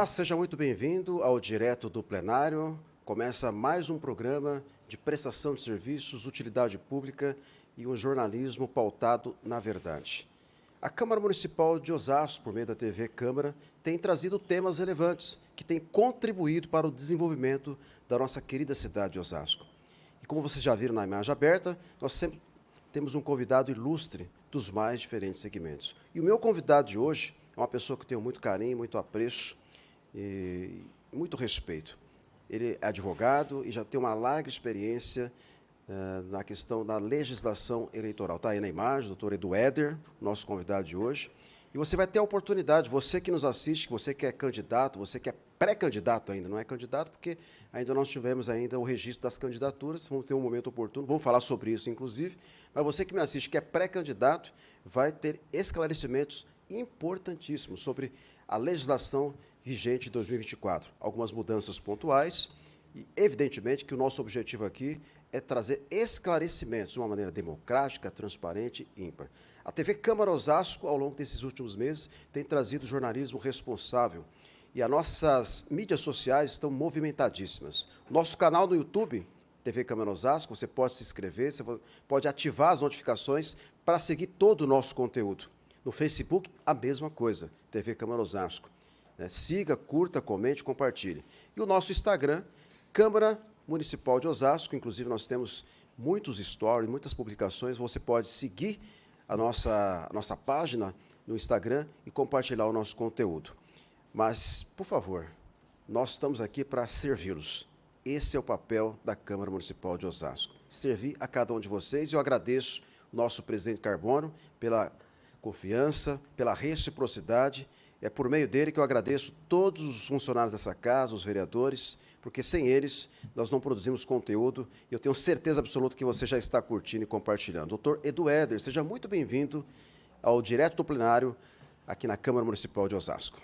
Olá, seja muito bem-vindo ao Direto do Plenário. Começa mais um programa de prestação de serviços, utilidade pública e um jornalismo pautado na verdade. A Câmara Municipal de Osasco, por meio da TV Câmara, tem trazido temas relevantes que têm contribuído para o desenvolvimento da nossa querida cidade de Osasco. E como vocês já viram na imagem aberta, nós sempre temos um convidado ilustre dos mais diferentes segmentos. E o meu convidado de hoje é uma pessoa que eu tenho muito carinho, muito apreço e muito respeito. Ele é advogado e já tem uma larga experiência na questão da legislação eleitoral. Está aí na imagem, o doutor Edu Éder, nosso convidado de hoje. E você vai ter a oportunidade, você que nos assiste, você que é candidato, você que é pré-candidato ainda, não é candidato porque ainda não tivemos ainda o registro das candidaturas, vamos ter um momento oportuno, vamos falar sobre isso, inclusive, mas você que me assiste, que é pré-candidato, vai ter esclarecimentos importantíssimos sobre a legislação vigente de 2024. Algumas mudanças pontuais e, evidentemente, que o nosso objetivo aqui é trazer esclarecimentos de uma maneira democrática, transparente e ímpar. A TV Câmara Osasco, ao longo desses últimos meses, tem trazido jornalismo responsável e as nossas mídias sociais estão movimentadíssimas. Nosso canal no YouTube, TV Câmara Osasco, você pode se inscrever, você pode ativar as notificações para seguir todo o nosso conteúdo. No Facebook, a mesma coisa, TV Câmara Osasco. Siga, curta, comente, compartilhe. E o nosso Instagram, Câmara Municipal de Osasco, inclusive nós temos muitos stories, muitas publicações, você pode seguir a nossa página no Instagram e compartilhar o nosso conteúdo. Mas, por favor, nós estamos aqui para servi-los. Esse é o papel da Câmara Municipal de Osasco. Servir a cada um de vocês. Eu agradeço o nosso presidente Carbono pela confiança, pela reciprocidade. É por meio dele que eu agradeço todos os funcionários dessa casa, os vereadores, porque sem eles nós não produzimos conteúdo e eu tenho certeza absoluta que você já está curtindo e compartilhando. Doutor Edu Éder, seja muito bem-vindo ao Direto do Plenário aqui na Câmara Municipal de Osasco.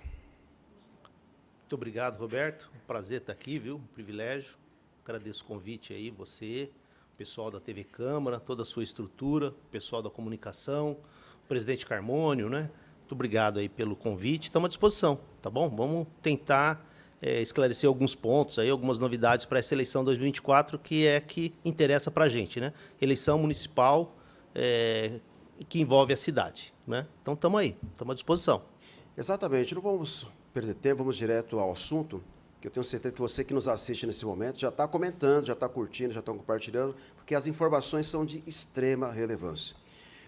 Muito obrigado, Roberto. Um prazer estar aqui, viu? Um privilégio. Agradeço o convite aí, você, o pessoal da TV Câmara, toda a sua estrutura, o pessoal da comunicação, o presidente Carmônio, né? Muito obrigado aí pelo convite. Estamos à disposição, tá bom? Vamos tentar esclarecer alguns pontos aí, algumas novidades para essa eleição 2024, que interessa para a gente, né? Eleição municipal que envolve a cidade, né? Então, estamos aí, estamos à disposição. Exatamente. Não vamos perder tempo, vamos direto ao assunto, que eu tenho certeza que você que nos assiste nesse momento já está comentando, já está curtindo, já está compartilhando, porque as informações são de extrema relevância.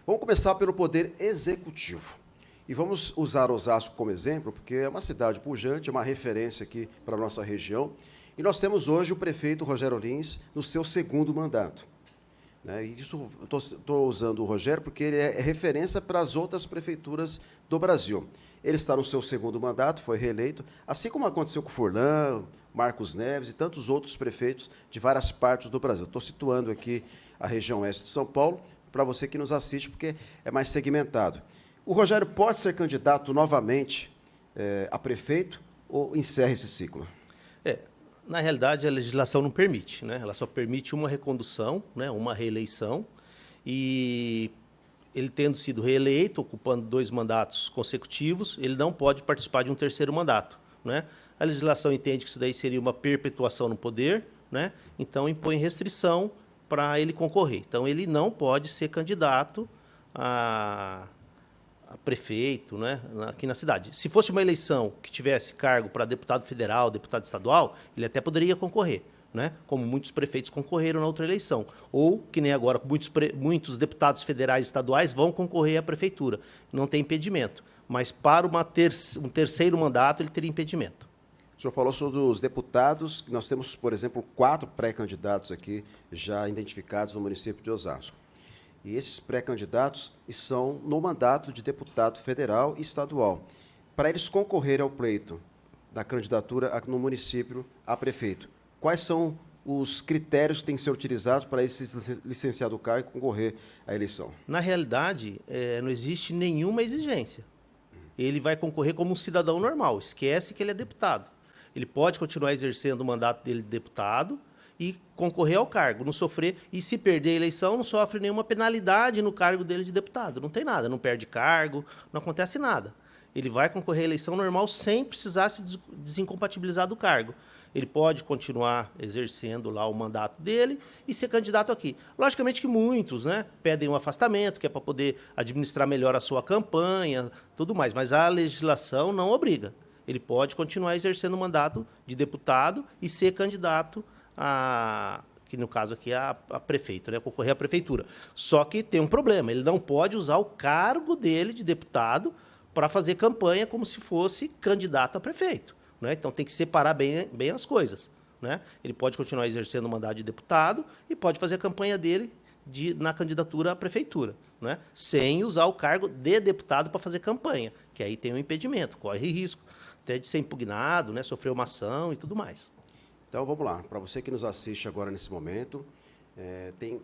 Vamos começar pelo Poder Executivo. E vamos usar Osasco como exemplo, porque é uma cidade pujante, é uma referência aqui para a nossa região. E nós temos hoje o prefeito Rogério Lins no seu segundo mandato. E isso, estou usando o Rogério porque ele é referência para as outras prefeituras do Brasil. Ele está no seu segundo mandato, foi reeleito, assim como aconteceu com o Furlan, Marcos Neves e tantos outros prefeitos de várias partes do Brasil. Estou situando aqui a região oeste de São Paulo, para você que nos assiste, porque é mais segmentado. O Rogério pode ser candidato novamente a prefeito ou encerra esse ciclo? Na realidade, a legislação não permite, né? Ela só permite uma recondução, né? Uma reeleição, e ele tendo sido reeleito, ocupando 2 mandatos consecutivos, ele não pode participar de um terceiro mandato, né? A legislação entende que isso daí seria uma perpetuação no poder, né? Então impõe restrição para ele concorrer. Então ele não pode ser candidato a prefeito, né, aqui na cidade. Se fosse uma eleição que tivesse cargo para deputado federal, deputado estadual, ele até poderia concorrer, né, como muitos prefeitos concorreram na outra eleição. Ou, que nem agora, muitos deputados federais e estaduais vão concorrer à prefeitura. Não tem impedimento. Mas para um terceiro mandato, ele teria impedimento. O senhor falou sobre os deputados. Nós temos, por exemplo, 4 pré-candidatos aqui já identificados no município de Osasco. E esses pré-candidatos são no mandato de deputado federal e estadual. Para eles concorrerem ao pleito da candidatura no município a prefeito, quais são os critérios que têm que ser utilizados para esse licenciado do cargo concorrer à eleição? Na realidade, não existe nenhuma exigência. Ele vai concorrer como um cidadão normal, esquece que ele é deputado. Ele pode continuar exercendo o mandato dele de deputado e concorrer ao cargo, não sofrer, e se perder a eleição, não sofre nenhuma penalidade no cargo dele de deputado. Não tem nada, não perde cargo, não acontece nada. ele vai concorrer à eleição normal sem precisar se desincompatibilizar do cargo. Ele pode continuar exercendo lá o mandato dele e ser candidato aqui. Logicamente que muitos, né, pedem um afastamento, que é para poder administrar melhor a sua campanha, tudo mais, mas a legislação não obriga. Ele pode continuar exercendo o mandato de deputado e ser candidato que no caso aqui é a prefeito, né, concorrer à prefeitura. Só que tem um problema, ele não pode usar o cargo dele de deputado para fazer campanha como se fosse candidato a prefeito. Né? Então, tem que separar bem as coisas. Né? Ele pode continuar exercendo o mandato de deputado e pode fazer a campanha dele na candidatura à prefeitura, né? Sem usar o cargo de deputado para fazer campanha, que aí tem um impedimento, corre risco até de ser impugnado, né? Sofrer uma ação e tudo mais. Então, vamos lá. Para você que nos assiste agora nesse momento, tem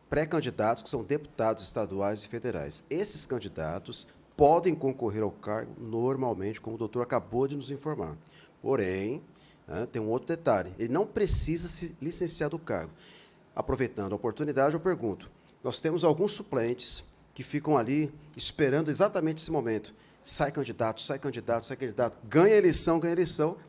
pré-candidatos que são deputados estaduais e federais. Esses candidatos podem concorrer ao cargo normalmente, como o doutor acabou de nos informar. Porém, tem um outro detalhe, ele não precisa se licenciar do cargo. Aproveitando a oportunidade, eu pergunto, nós temos alguns suplentes que ficam ali esperando exatamente esse momento. Sai candidato, sai candidato, sai candidato, ganha eleição,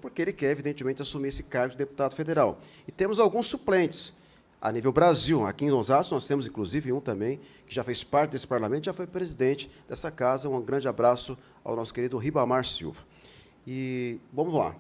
porque ele quer, evidentemente, assumir esse cargo de deputado federal. E temos alguns suplentes. A nível Brasil, aqui em Osasco, nós temos, inclusive, um também, que já fez parte desse parlamento, já foi presidente dessa casa. Um grande abraço ao nosso querido Ribamar Silva. E, vamos lá,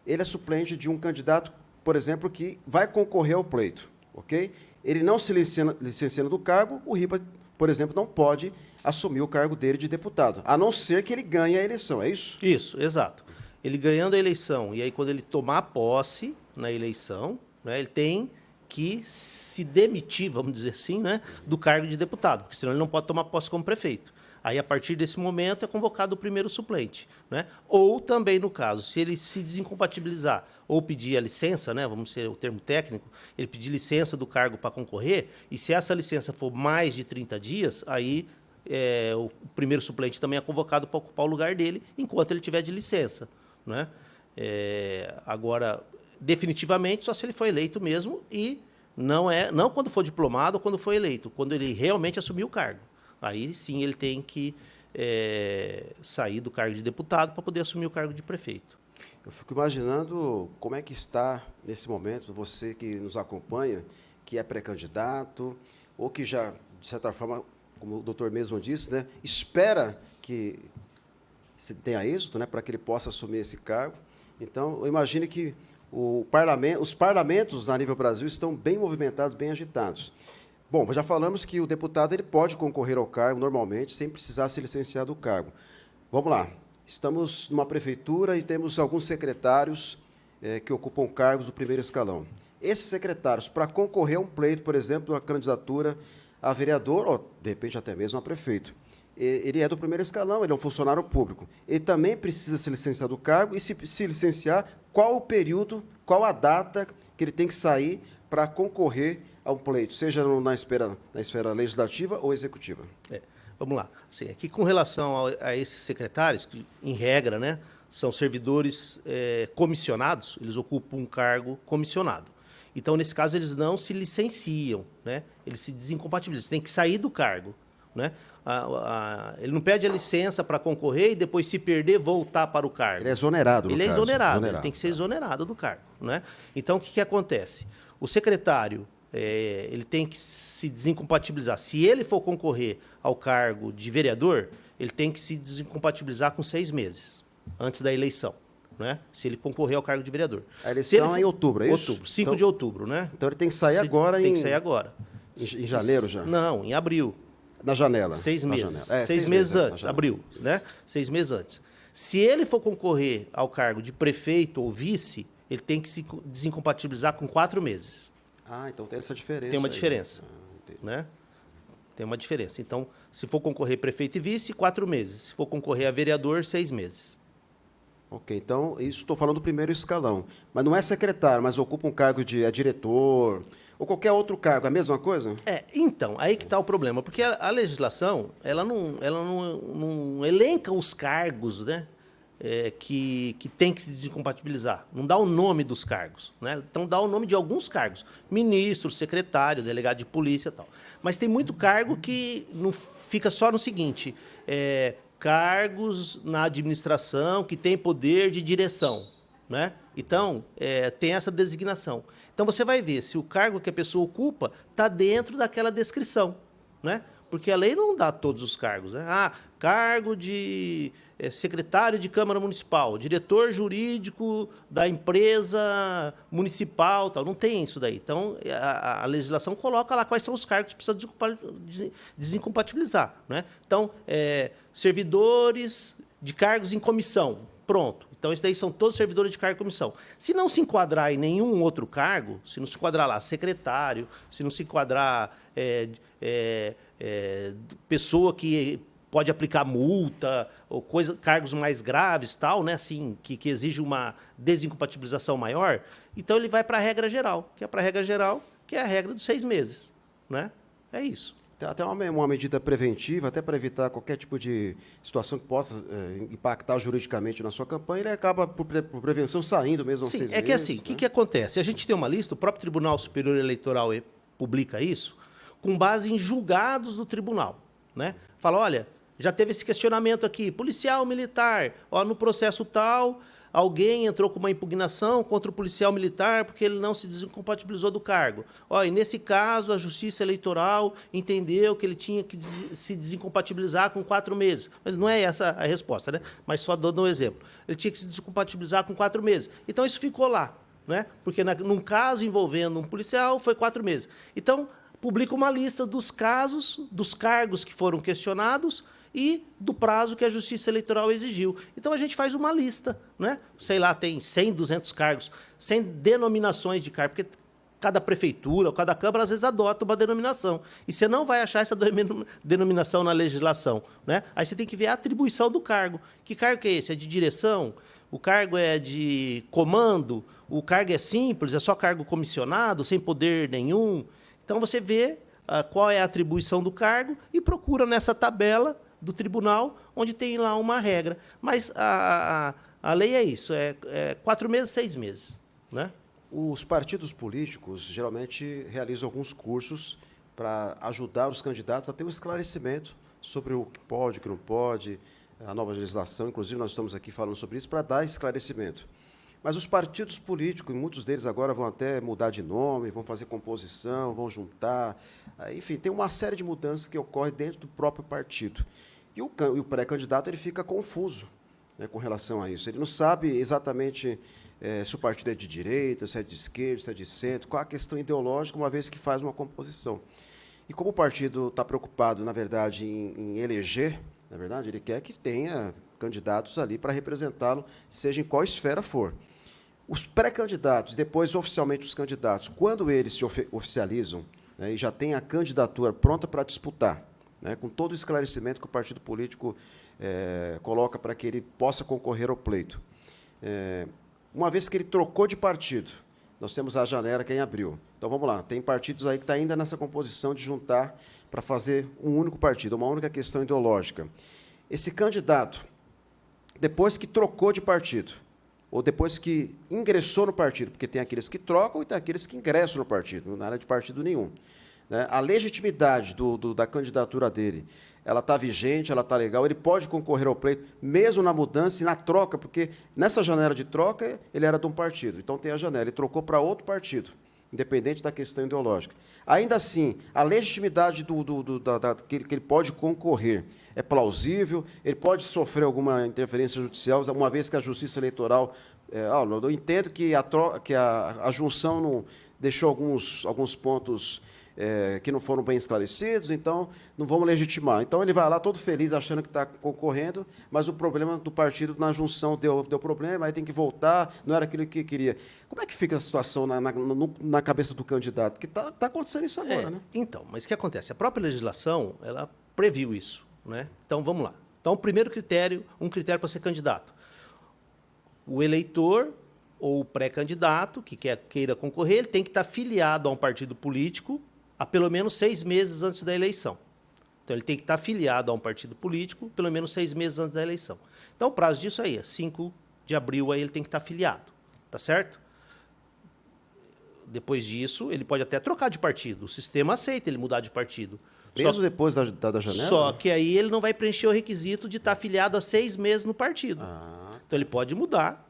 ele é suplente de um candidato, por exemplo, que vai concorrer ao pleito, ok? Ele não se licenciando do cargo, o Riba, por exemplo, não pode assumir o cargo dele de deputado, a não ser que ele ganhe a eleição, é isso? Isso, exato. Ele ganhando a eleição, e aí quando ele tomar posse na eleição, né, ele tem que se demitir, vamos dizer assim, né, do cargo de deputado, porque senão ele não pode tomar posse como prefeito. Aí, a partir desse momento, é convocado o primeiro suplente. Né? Ou também, no caso, se ele se desincompatibilizar ou pedir a licença, né, vamos ser o termo técnico, ele pedir licença do cargo para concorrer, e se essa licença for mais de 30 dias, aí o primeiro suplente também é convocado para ocupar o lugar dele, enquanto ele tiver de licença. Né? Agora, definitivamente, só se ele for eleito mesmo, e não quando for diplomado ou quando for eleito, quando ele realmente assumir o cargo. Aí sim ele tem que sair do cargo de deputado para poder assumir o cargo de prefeito. Eu fico imaginando como é que está, nesse momento, você que nos acompanha, que é pré-candidato, ou que já, de certa forma, como o doutor mesmo disse, né, espera que tenha êxito, né, para que ele possa assumir esse cargo. Então, eu imagino que os parlamentos a nível Brasil estão bem movimentados, bem agitados. Bom, já falamos que o deputado ele pode concorrer ao cargo normalmente, sem precisar se licenciar do cargo. Vamos lá. Estamos numa prefeitura e temos alguns secretários que ocupam cargos do primeiro escalão. Esses secretários, para concorrer a um pleito, por exemplo, a candidatura a vereador, ou de repente até mesmo a prefeito, ele é do primeiro escalão, ele é um funcionário público. Ele também precisa se licenciar do cargo, e se licenciar, qual o período, qual a data que ele tem que sair para concorrer a um pleito, seja na esfera legislativa ou executiva? Vamos lá. Assim, aqui com relação a esses secretários, que, em regra, né, são servidores comissionados, eles ocupam um cargo comissionado. Então, nesse caso, eles não se licenciam, né? Eles se desincompatibilizam, têm que sair do cargo. Né? Ele não pede a licença para concorrer e depois, se perder, voltar para o cargo. Ele é exonerado, Ele é exonerado, ele tem que ser exonerado do cargo. Né? Então, o que acontece? O secretário ele tem que se desincompatibilizar. Se ele for concorrer ao cargo de vereador, ele tem que se desincompatibilizar com 6 meses, antes da eleição. Né? Se ele concorrer ao cargo de vereador. A eleição é em outubro, é isso? Outubro, 5 de outubro. Né? Então ele tem que sair agora Tem que sair agora. Em janeiro já? Não, em abril. Na janela. 6 meses. Janela. 6 meses antes, abril. Né? 6 meses antes. Se ele for concorrer ao cargo de prefeito ou vice, ele tem que se desincompatibilizar com 4 meses. Ah, então tem essa diferença. Tem uma diferença. Né? Tem uma diferença. Então, se for concorrer prefeito e vice, 4 meses. Se for concorrer a vereador, 6 meses. Ok, então, isso estou falando do primeiro escalão. Mas não é secretário, mas ocupa um cargo de diretor, ou qualquer outro cargo, é a mesma coisa? Então, aí que está o problema, porque a legislação, ela não elenca os cargos, né, que tem que se desincompatibilizar. Não dá o nome dos cargos. Né? Então, dá o nome de alguns cargos. Ministro, secretário, delegado de polícia e tal. Mas tem muito cargo que não fica só no seguinte, cargos na administração que têm poder de direção, né? Então, tem essa designação. Então, você vai ver se o cargo que a pessoa ocupa está dentro daquela descrição, né? Porque a lei não dá todos os cargos, né? Cargo de secretário de Câmara Municipal, diretor jurídico da empresa municipal, tal. Não tem isso daí. Então, a legislação coloca lá quais são os cargos que precisa desincompatibilizar, né? Então, servidores de cargos em comissão, pronto. Então, esses daí são todos servidores de cargo e comissão. Se não se enquadrar em nenhum outro cargo, se não se enquadrar lá secretário, se não se enquadrar pessoa que pode aplicar multa ou cargos mais graves, tal, né, assim, que exige uma desincompatibilização maior, então ele vai para a regra geral, que é a regra dos 6 meses. Né? É isso. Tem até uma medida preventiva, até para evitar qualquer tipo de situação que possa impactar juridicamente na sua campanha, ele acaba, por prevenção, saindo mesmo aos 6 meses. É que assim, o né? que acontece? A gente tem uma lista, o próprio Tribunal Superior Eleitoral publica isso, com base em julgados do tribunal. Né? Fala, olha, já teve esse questionamento aqui, policial militar, no processo tal, alguém entrou com uma impugnação contra o policial militar porque ele não se desincompatibilizou do cargo. E nesse caso, a Justiça Eleitoral entendeu que ele tinha que se desincompatibilizar com 4 meses. Mas não é essa a resposta, né? Mas só dando um exemplo. Ele tinha que se desincompatibilizar com 4 meses. Então, isso ficou lá, né? Porque num caso envolvendo um policial, foi 4 meses. Então, publica uma lista dos casos, dos cargos que foram questionados e do prazo que a Justiça Eleitoral exigiu. Então, a gente faz uma lista, né? Sei lá, tem 100, 200 cargos, 100 denominações de cargo, porque cada prefeitura ou cada Câmara, às vezes, adota uma denominação. E você não vai achar essa denominação na legislação. Né? Aí você tem que ver a atribuição do cargo. Que cargo que é esse? É de direção? O cargo é de comando? O cargo é simples? É só cargo comissionado, sem poder nenhum? Então, você vê qual é a atribuição do cargo e procura nessa tabela do tribunal, onde tem lá uma regra. Mas a lei é isso, 4 meses, 6 meses. Né? Os partidos políticos geralmente realizam alguns cursos para ajudar os candidatos a ter um esclarecimento sobre o que pode, o que não pode, a nova legislação. Inclusive, nós estamos aqui falando sobre isso para dar esclarecimento. Mas os partidos políticos, muitos deles agora vão até mudar de nome, vão fazer composição, vão juntar. Enfim, tem uma série de mudanças que ocorrem dentro do próprio partido. E o pré-candidato ele fica confuso, né, com relação a isso. Ele não sabe exatamente se o partido é de direita, se é de esquerda, se é de centro, qual a questão ideológica, uma vez que faz uma composição. E como o partido está preocupado, na verdade, em eleger, na verdade, ele quer que tenha candidatos ali para representá-lo, seja em qual esfera for. Os pré-candidatos, depois oficialmente os candidatos, quando eles se oficializam, né, e já têm a candidatura pronta para disputar, né, com todo o esclarecimento que o partido político coloca para que ele possa concorrer ao pleito. Uma vez que ele trocou de partido, nós temos a janela que é em abril. Então, vamos lá, tem partidos aí que estão ainda nessa composição de juntar para fazer um único partido, uma única questão ideológica. Esse candidato, depois que trocou de partido, ou depois que ingressou no partido, porque tem aqueles que trocam e tem aqueles que ingressam no partido, não era de partido nenhum. Né? A legitimidade da candidatura dele, ela está vigente, ela está legal, ele pode concorrer ao pleito, mesmo na mudança e na troca, porque nessa janela de troca ele era de um partido, então tem a janela, ele trocou para outro partido, independente da questão ideológica. Ainda assim, a legitimidade que ele pode concorrer é plausível, ele pode sofrer alguma interferência judicial, uma vez que a Justiça Eleitoral... eu entendo que a junção não deixou alguns pontos que não foram bem esclarecidos, então não vamos legitimar. Então ele vai lá todo feliz, achando que está concorrendo, mas o problema do partido na junção deu problema, aí tem que voltar, não era aquilo que queria. Como é que fica a situação na cabeça do candidato? Porque está acontecendo isso agora, né? Então, mas o que acontece? A própria legislação, ela previu isso. Né? Então, vamos lá. Então, o primeiro critério, um critério para ser candidato. O eleitor ou o pré-candidato que queira concorrer, ele tem que estar filiado a um partido político há pelo menos 6 meses antes da eleição. Então, ele tem que estar filiado a um partido político pelo menos 6 meses antes da eleição. Então, o prazo disso aí é 5 de abril, aí ele tem que estar filiado. Tá certo? depois disso, ele pode até trocar de partido. O sistema aceita ele mudar de partido. Mesmo depois da janela? Só que aí ele não vai preencher o requisito de estar afiliado há 6 meses no partido. Então ele pode mudar.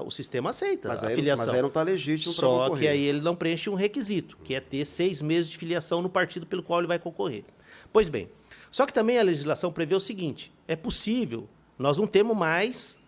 O sistema aceita Mas a aí, filiação. mas aí não está legítimo para Só concorrer. que aí ele não preenche um requisito, que é ter 6 meses de filiação no partido pelo qual ele vai concorrer. Pois bem, só que também a legislação prevê o seguinte, é possível, nós não temos mais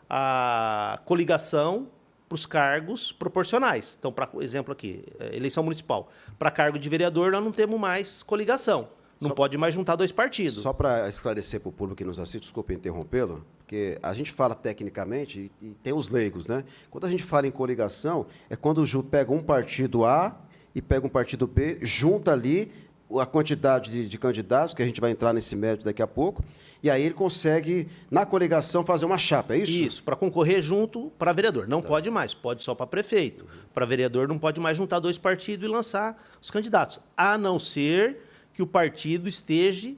a coligação para os cargos proporcionais. Então, por exemplo aqui, eleição municipal. Para cargo de vereador, nós não temos mais coligação. Não pode mais juntar 2 partidos. Só para esclarecer para o público que nos assiste, desculpe interrompê-lo, porque a gente fala tecnicamente e tem os leigos, né? Quando a gente fala em coligação, é quando pega um partido A e pega um partido B, junta ali a quantidade de candidatos, que a gente vai entrar nesse mérito daqui a pouco, e aí ele consegue, na coligação, fazer uma chapa, é isso? Isso, para concorrer junto para vereador. Não pode mais, pode só para prefeito. Para vereador não pode mais juntar 2 partidos e lançar os candidatos, a não ser que o partido esteja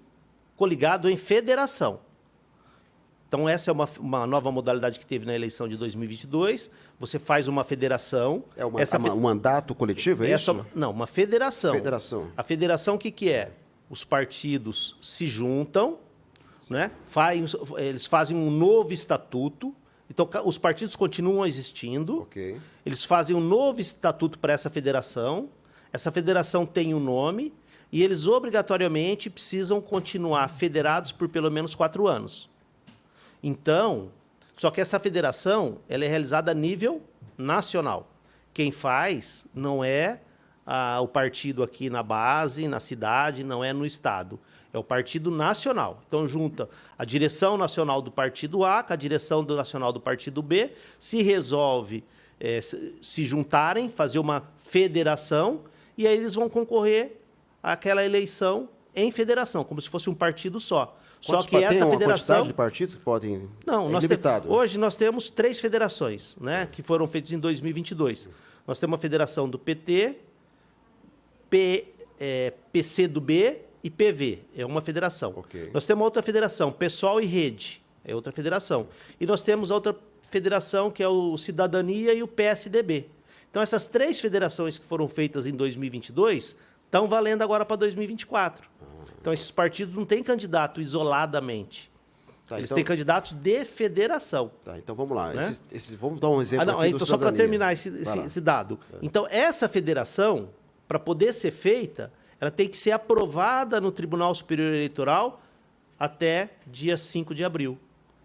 coligado em federação. Então, essa é uma nova modalidade que teve na eleição de 2022. Você faz uma federação. É um mandato coletivo, é isso? Não, uma federação. Federação. A federação, o que é? Os partidos se juntam, né? Eles fazem um novo estatuto. Então, os partidos continuam existindo. Ok. Eles fazem um novo estatuto para essa federação. Essa federação tem um nome e eles obrigatoriamente precisam continuar federados por pelo menos 4 anos. Então, só que essa federação ela é realizada a nível nacional. Quem faz não é o partido aqui na base, na cidade, não é no estado. É o partido nacional. Então, junta a direção nacional do partido A com a direção nacional do partido B, se resolve se juntarem, fazer uma federação, e aí eles vão concorrer àquela eleição em federação, como se fosse um partido só. Só que essa federação de partidos que podem não, hoje nós temos 3 federações, né, que foram feitas em 2022. Nós temos a federação do PT, PCdoB e PV, é uma federação. Okay. Nós temos outra federação, PSOL e Rede, é outra federação. E nós temos outra federação que é o Cidadania e o PSDB. Então essas 3 federações que foram feitas em 2022 estão valendo agora para 2024. Então, esses partidos não têm candidato isoladamente. Eles têm candidatos de federação. Tá, então vamos lá. Né? Vamos dar um exemplo aqui então, só para terminar esse dado. Então, essa federação, para poder ser feita, ela tem que ser aprovada no Tribunal Superior Eleitoral até dia 5 de abril,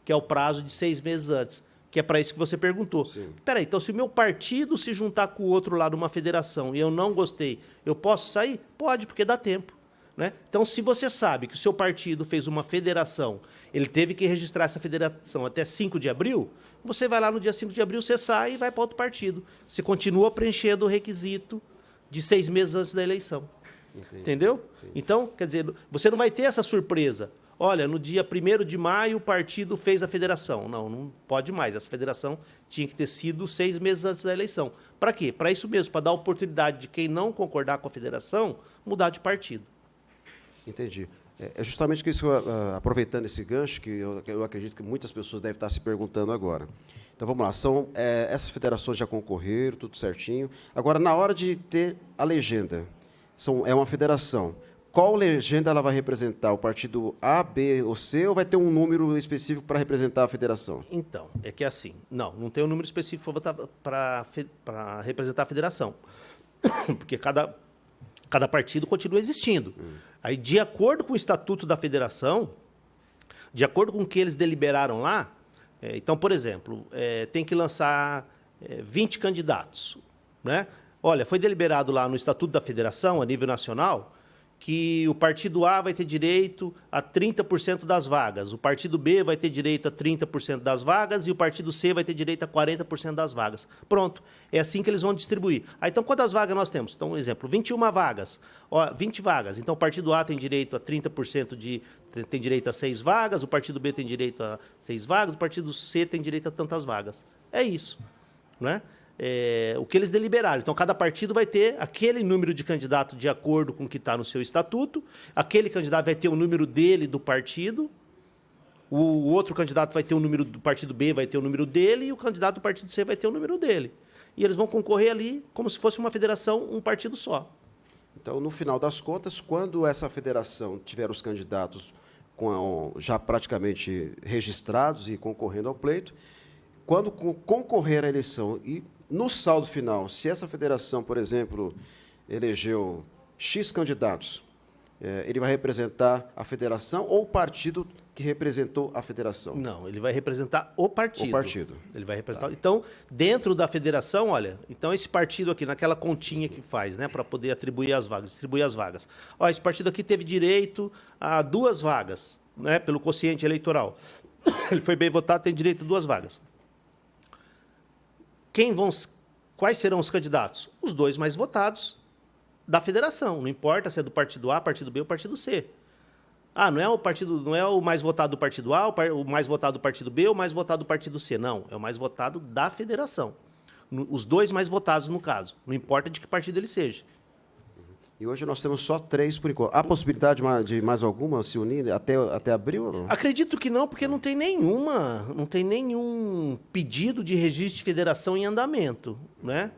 que é o prazo de 6 meses antes, que é para isso que você perguntou. Espera aí, então se o meu partido se juntar com o outro lá numa federação e eu não gostei, eu posso sair? Pode, porque dá tempo. Né? Então, se você sabe que o seu partido fez uma federação, ele teve que registrar essa federação até 5 de abril, você vai lá no dia 5 de abril, você sai e vai para outro partido. Você continua preenchendo o requisito de 6 meses antes da eleição. Entendi. Entendeu? Entendi. Então, quer dizer, você não vai ter essa surpresa. Olha, no dia 1º de maio o partido fez a federação. Não, não pode mais. Essa federação tinha que ter sido 6 meses antes da eleição. Para quê? Para isso mesmo, para dar oportunidade de quem não concordar com a federação, mudar de partido. Entendi. É justamente que isso, aproveitando esse gancho, que eu acredito que muitas pessoas devem estar se perguntando agora. Então, vamos lá. Essas federações já concorreram, tudo certinho. Agora, na hora de ter a legenda, é uma federação. Qual legenda ela vai representar? O partido A, B ou C, ou vai ter um número específico para representar a federação? Então, é que assim, não tem um número específico para representar a federação. Porque cada partido continua existindo. Aí, de acordo com o estatuto da federação, de acordo com o que eles deliberaram lá, então, por exemplo, tem que lançar 20 candidatos. Né? Olha, foi deliberado lá no estatuto da federação, a nível nacional, que o partido A vai ter direito a 30% das vagas, o partido B vai ter direito a 30% das vagas e o partido C vai ter direito a 40% das vagas. Pronto, é assim que eles vão distribuir. Então, quantas vagas nós temos? Então, um exemplo, 21 vagas, 20 vagas. Então, o partido A tem direito a 30% tem direito a 6 vagas, o partido B tem direito a 6 vagas, o partido C tem direito a tantas vagas. É isso, não é? O que eles deliberaram. Então, cada partido vai ter aquele número de candidato de acordo com o que está no seu estatuto, aquele candidato vai ter o número dele do partido, o outro candidato vai ter o número do partido B, vai ter o número dele, e o candidato do partido C vai ter o número dele. e eles vão concorrer ali como se fosse uma federação, um partido só. Então, no final das contas, quando essa federação tiver os candidatos já praticamente registrados e concorrendo ao pleito, quando concorrer à eleição e no saldo final, se essa federação, por exemplo, elegeu X candidatos, ele vai representar a federação ou o partido que representou a federação? Não, ele vai representar o partido. O partido. Ele vai representar. Tá. Então, dentro da federação, olha, então esse partido aqui, naquela continha que faz, né, para poder atribuir as vagas, distribuir as vagas. Ó, esse partido aqui teve direito a 2 vagas, né, pelo quociente eleitoral. Ele foi bem votado, tem direito a 2 vagas. Quais serão os candidatos? Os 2 mais votados da federação. Não importa se é do partido A, partido B ou partido C. Ah, não é o mais votado do partido A, o mais votado do partido B ou o mais votado do partido C. Não, é o mais votado da federação. Os 2 mais votados, no caso. Não importa de que partido ele seja. E hoje nós temos só 3 por enquanto. Há possibilidade de mais alguma se unir até abril? Ou não? Acredito que não, porque não tem nenhum pedido de registro de federação em andamento, né?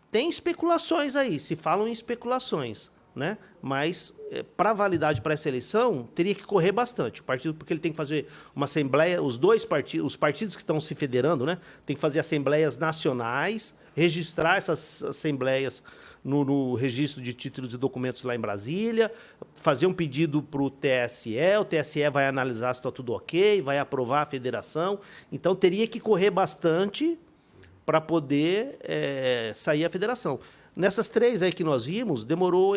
Tem especulações aí, se falam em especulações, né? Mas para validade para essa eleição teria que correr bastante. O partido, porque ele tem que fazer uma assembleia, os partidos que estão se federando, né? Tem que fazer assembleias nacionais, registrar essas assembleias no registro de títulos e documentos lá em Brasília, fazer um pedido para o TSE vai analisar se está tudo ok, vai aprovar a federação. Então, teria que correr bastante para poder sair a federação. Nessas 3 aí que nós vimos,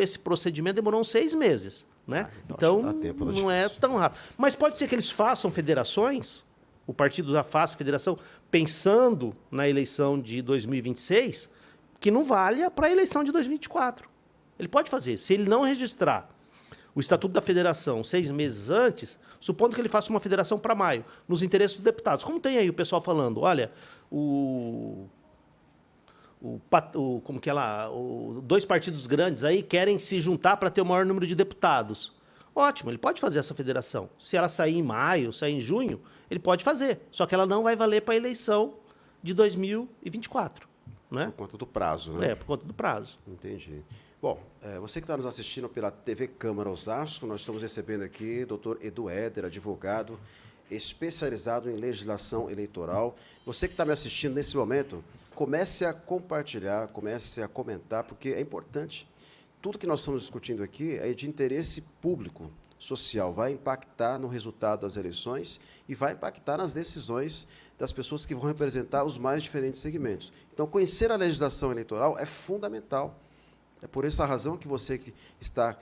esse procedimento demorou uns 6 meses. Né? Então, não é tão rápido. Mas pode ser que eles façam federações, o partido já faça federação, pensando na eleição de 2026, que não valha para a eleição de 2024. Ele pode fazer. Se ele não registrar o Estatuto da Federação 6 meses antes, supondo que ele faça uma federação para maio, nos interesses dos deputados. Como tem aí o pessoal falando, olha, como que é lá, 2 partidos grandes aí querem se juntar para ter o maior número de deputados. Ótimo, ele pode fazer essa federação. Se ela sair em maio, sair em junho, ele pode fazer. Só que ela não vai valer para a eleição de 2024. Né? Por conta do prazo, né? Por conta do prazo. Entendi. Bom, você que está nos assistindo pela TV Câmara Osasco, nós estamos recebendo aqui o doutor Edu Éder, advogado especializado em legislação eleitoral. Você que está me assistindo nesse momento, comece a compartilhar, comece a comentar, porque é importante. Tudo que nós estamos discutindo aqui é de interesse público, social, vai impactar no resultado das eleições e vai impactar nas decisões das pessoas que vão representar os mais diferentes segmentos. Então, conhecer a legislação eleitoral é fundamental. É por essa razão que você que está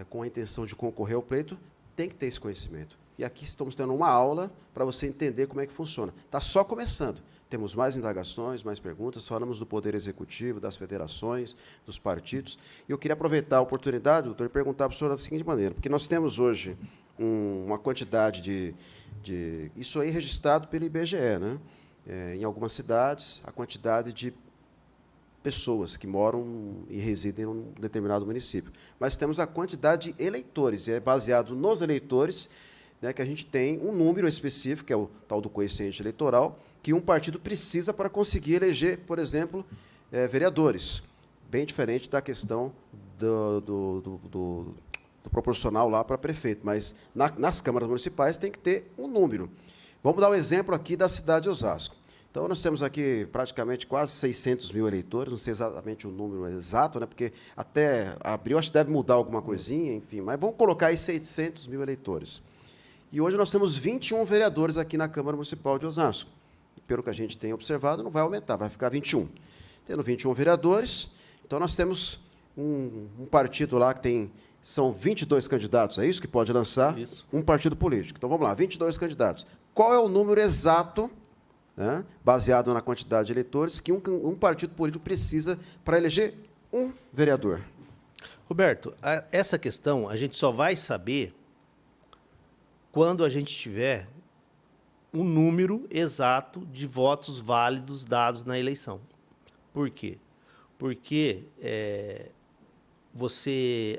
com a intenção de concorrer ao pleito tem que ter esse conhecimento. E aqui estamos tendo uma aula para você entender como é que funciona. Está só começando. Temos mais indagações, mais perguntas, falamos do Poder Executivo, das federações, dos partidos. E eu queria aproveitar a oportunidade, doutor, e perguntar para o senhor da seguinte maneira, porque nós temos hoje uma quantidade de... Isso aí registrado pelo IBGE, né? Em algumas cidades, a quantidade de pessoas que moram e residem em um determinado município. Mas temos a quantidade de eleitores, e é baseado nos eleitores, né, que a gente tem um número específico, que é o tal do quociente eleitoral, que um partido precisa para conseguir eleger, por exemplo, vereadores. Bem diferente da questão do proporcional lá para prefeito, mas nas câmaras municipais tem que ter um número. Vamos dar um exemplo aqui da cidade de Osasco. Então, nós temos aqui praticamente quase 600 mil eleitores, não sei exatamente o número exato, né, porque até abril acho que deve mudar alguma coisinha, enfim, mas vamos colocar aí 600 mil eleitores. E hoje nós temos 21 vereadores aqui na Câmara Municipal de Osasco. E, pelo que a gente tem observado, não vai aumentar, vai ficar 21. Tendo 21 vereadores, então nós temos um partido lá que são 22 candidatos, é isso que pode lançar? Isso. Um partido político. Então, vamos lá, 22 candidatos. Qual é o número exato, né, baseado na quantidade de eleitores, que um partido político precisa para eleger um vereador? Roberto, essa questão a gente só vai saber quando a gente tiver um número exato de votos válidos dados na eleição. Por quê? Porque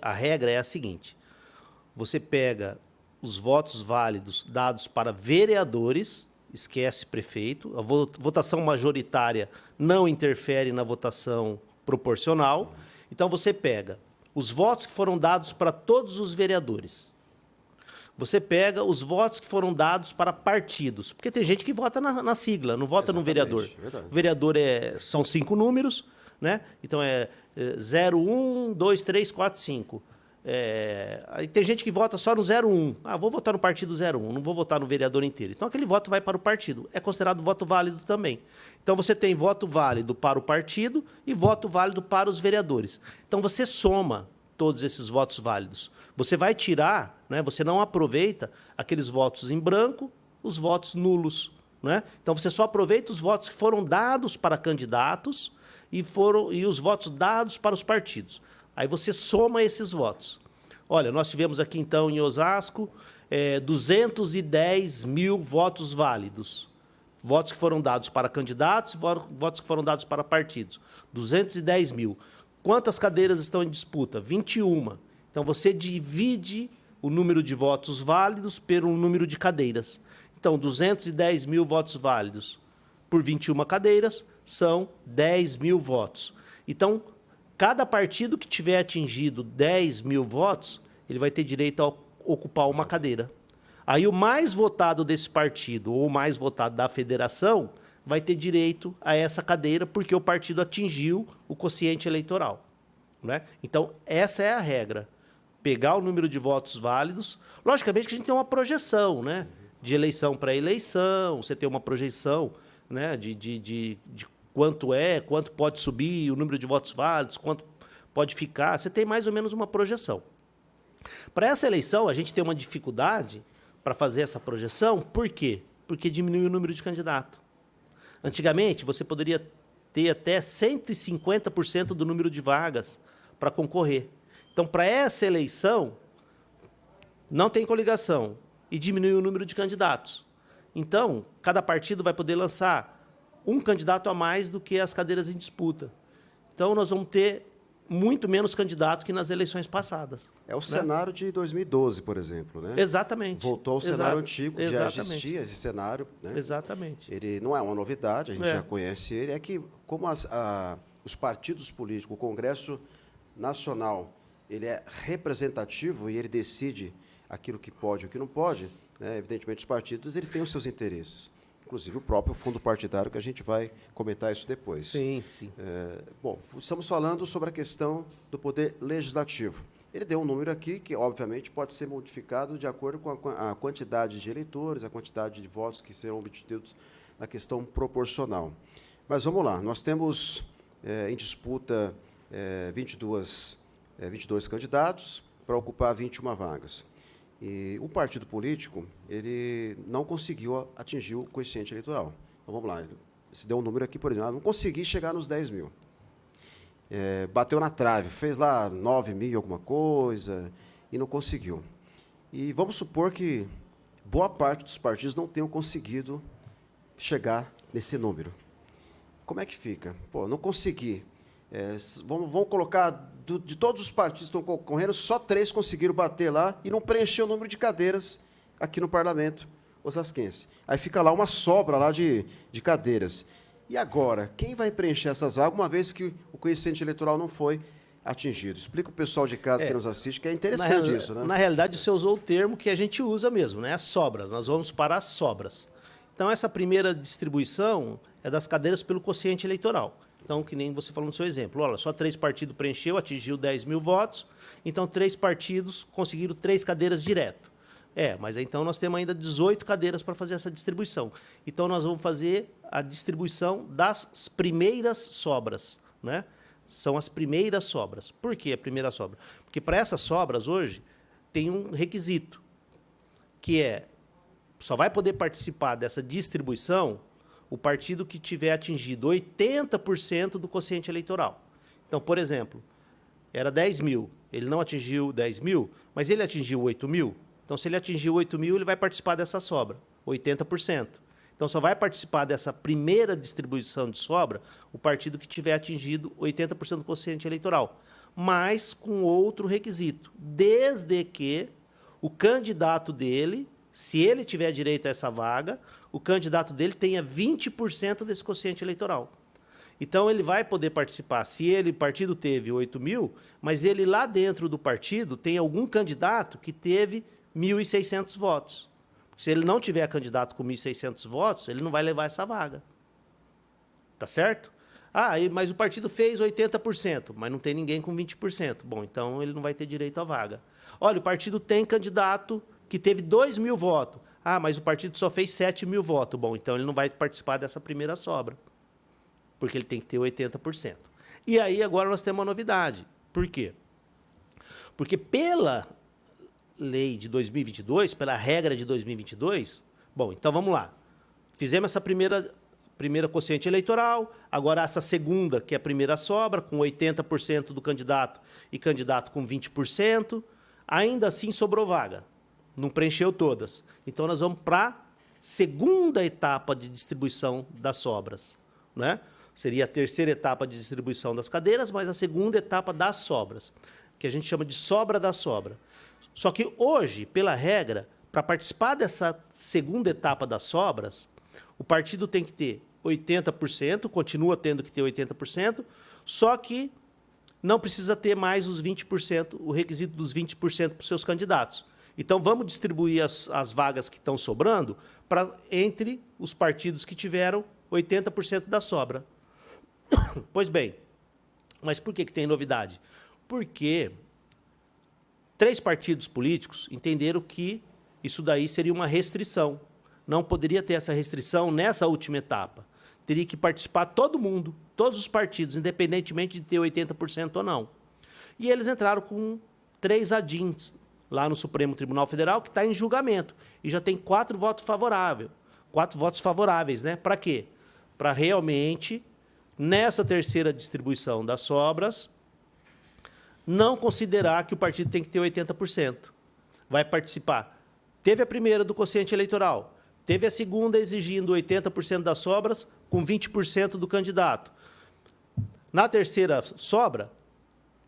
a regra é a seguinte: você pega os votos válidos dados para vereadores esquece prefeito. A votação majoritária não interfere na votação proporcional. Então, você pega os votos que foram dados para todos os vereadores. Você pega os votos que foram dados para partidos. Porque tem gente que vota na sigla, não vota no vereador. Verdade. O vereador são 5 números, né? Então, 0, 1, 2, 3, 4, 5. Aí tem gente que vota só no 01. Vou votar no partido 01, não vou votar no vereador inteiro. Então, aquele voto vai para o partido. É considerado voto válido também. Então, você tem voto válido para o partido e voto válido para os vereadores. Então, você soma todos esses votos válidos. Você vai tirar, né, você não aproveita aqueles votos em branco, os votos nulos. Né? Então, você só aproveita os votos que foram dados para candidatos e os votos dados para os partidos. Aí você soma esses votos. Olha, nós tivemos aqui, então, em Osasco, 210 mil votos válidos. Votos que foram dados para candidatos, votos que foram dados para partidos. 210 mil. Quantas cadeiras estão em disputa? 21. Então, você divide o número de votos válidos pelo número de cadeiras. Então, 210 mil votos válidos por 21 cadeiras são 10 mil votos. Então, cada partido que tiver atingido 10 mil votos, ele vai ter direito a ocupar uma cadeira. Aí o mais votado desse partido, ou o mais votado da federação, vai ter direito a essa cadeira, porque o partido atingiu o quociente eleitoral. Né? Então, essa é a regra. Pegar o número de votos válidos. Logicamente que a gente tem uma projeção, né? De eleição para eleição, você tem uma projeção, né? de quanto pode subir o número de votos válidos, quanto pode ficar. Você tem mais ou menos uma projeção. Para essa eleição, a gente tem uma dificuldade para fazer essa projeção. Por quê? Porque diminui o número de candidato. Antigamente, você poderia ter até 150% do número de vagas para concorrer. Então, para essa eleição, não tem coligação e diminui o número de candidatos. Então, cada partido vai poder lançar um candidato a mais do que as cadeiras em disputa. Então, nós vamos ter muito menos candidato que nas eleições passadas. É o cenário de 2012, por exemplo, né? Exatamente. Voltou ao cenário antigo, já existia esse cenário. Né? Exatamente. Ele não é uma novidade, a gente já conhece ele. É que, como os partidos políticos, o Congresso Nacional, ele é representativo e ele decide aquilo que pode e o que não pode, né? Evidentemente, os partidos eles têm os seus interesses. Inclusive o próprio fundo partidário, que a gente vai comentar isso depois. Sim, sim. Bom, estamos falando sobre a questão do poder legislativo. Ele deu um número aqui que, obviamente, pode ser modificado de acordo com a quantidade de eleitores, a quantidade de votos que serão obtidos na questão proporcional. Mas vamos lá, nós temos em disputa 22 candidatos para ocupar 21 vagas. E o partido político, ele não conseguiu atingir o quociente eleitoral. Então, vamos lá, se deu um número aqui, por exemplo, não consegui chegar nos 10 mil. Bateu na trave, fez lá 9 mil alguma coisa e não conseguiu. E vamos supor que boa parte dos partidos não tenham conseguido chegar nesse número. Como é que fica? Pô, não consegui. Vamos colocar, de todos os partidos que estão concorrendo, só 3 conseguiram bater lá e não preencher o número de cadeiras aqui no Parlamento osasquense. Aí fica lá uma sobra lá de cadeiras. E agora, quem vai preencher essas vagas, uma vez que o quociente eleitoral não foi atingido? Explica o pessoal de casa que nos assiste, que é interessante isso, né? Na realidade, você usou o termo que a gente usa mesmo, né? As sobras. Nós vamos para as sobras. Então, essa primeira distribuição é das cadeiras pelo quociente eleitoral. Então, que nem você falou no seu exemplo, olha, só 3 partidos preencheu, atingiu 10 mil votos, então 3 partidos conseguiram 3 cadeiras direto. Mas então nós temos ainda 18 cadeiras para fazer essa distribuição. Então, nós vamos fazer a distribuição das primeiras sobras, né? São as primeiras sobras. Por que a primeira sobra? Porque para essas sobras, hoje, tem um requisito, que só vai poder participar dessa distribuição o partido que tiver atingido 80% do quociente eleitoral. Então, por exemplo, era 10 mil, ele não atingiu 10 mil, mas ele atingiu 8 mil. Então, se ele atingiu 8 mil, ele vai participar dessa sobra, 80%. Então, só vai participar dessa primeira distribuição de sobra o partido que tiver atingido 80% do quociente eleitoral, mas com outro requisito, desde que o candidato dele se ele tiver direito a essa vaga, o candidato dele tenha 20% desse quociente eleitoral. Então, ele vai poder participar. Se o partido teve 8.000, mas ele lá dentro do partido tem algum candidato que teve 1.600 votos. Se ele não tiver candidato com 1.600 votos, ele não vai levar essa vaga. Tá certo? Mas o partido fez 80%, mas não tem ninguém com 20%. Bom, então ele não vai ter direito à vaga. Olha, o partido tem candidato que teve 2.000 votos. Mas o partido só fez 7.000 votos. Bom, então ele não vai participar dessa primeira sobra, porque ele tem que ter 80%. E aí agora nós temos uma novidade. Por quê? Porque pela lei de 2022, pela regra de 2022, bom, então vamos lá. Fizemos essa primeira quociente eleitoral, agora essa segunda, que é a primeira sobra, com 80% do candidato e candidato com 20%, ainda assim sobrou vaga. Não preencheu todas. Então nós vamos para a segunda etapa de distribuição das sobras, né? Seria a terceira etapa de distribuição das cadeiras, mas a segunda etapa das sobras, que a gente chama de sobra da sobra. Só que hoje, pela regra, para participar dessa segunda etapa das sobras, o partido tem que ter 80%, continua tendo que ter 80%, só que não precisa ter mais os 20%, o requisito dos 20% para os seus candidatos. Então, vamos distribuir as vagas que estão sobrando entre os partidos que tiveram 80% da sobra. Pois bem, mas por que tem novidade? Porque 3 partidos políticos entenderam que isso daí seria uma restrição. Não poderia ter essa restrição nessa última etapa. Teria que participar todo mundo, todos os partidos, independentemente de ter 80% ou não. E eles entraram com 3 adins lá no Supremo Tribunal Federal, que está em julgamento. E já tem 4 votos favoráveis. 4 votos favoráveis, né? Para quê? Para realmente, nessa terceira distribuição das sobras, não considerar que o partido tem que ter 80%. Vai participar. Teve a primeira do quociente eleitoral. Teve a segunda exigindo 80% das sobras com 20% do candidato. Na terceira sobra,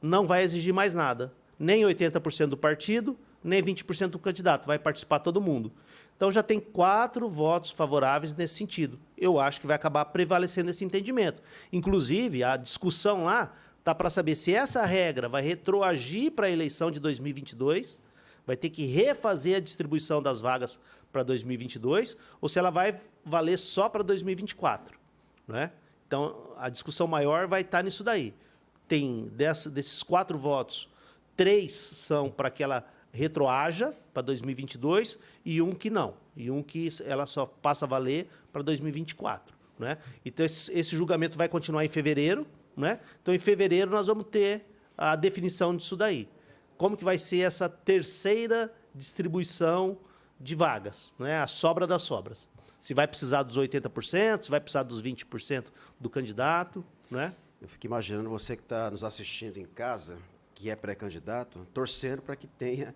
não vai exigir mais nada. Nem 80% do partido, nem 20% do candidato. Vai participar todo mundo. Então, já tem 4 votos favoráveis nesse sentido. Eu acho que vai acabar prevalecendo esse entendimento. Inclusive, a discussão lá está para saber se essa regra vai retroagir para a eleição de 2022, vai ter que refazer a distribuição das vagas para 2022, ou se ela vai valer só para 2024. Né? Então, a discussão maior vai estar nisso daí. Tem desses 4 votos, 3 são para que ela retroaja para 2022 e um que não. E um que ela só passa a valer para 2024. Né? Então, esse julgamento vai continuar em fevereiro. Né? Então, em fevereiro, nós vamos ter a definição disso daí. Como que vai ser essa terceira distribuição de vagas, né? A sobra das sobras. Se vai precisar dos 80%, se vai precisar dos 20% do candidato. Né? Eu fico imaginando você que está nos assistindo em casa, que é pré-candidato, torcendo para que tenha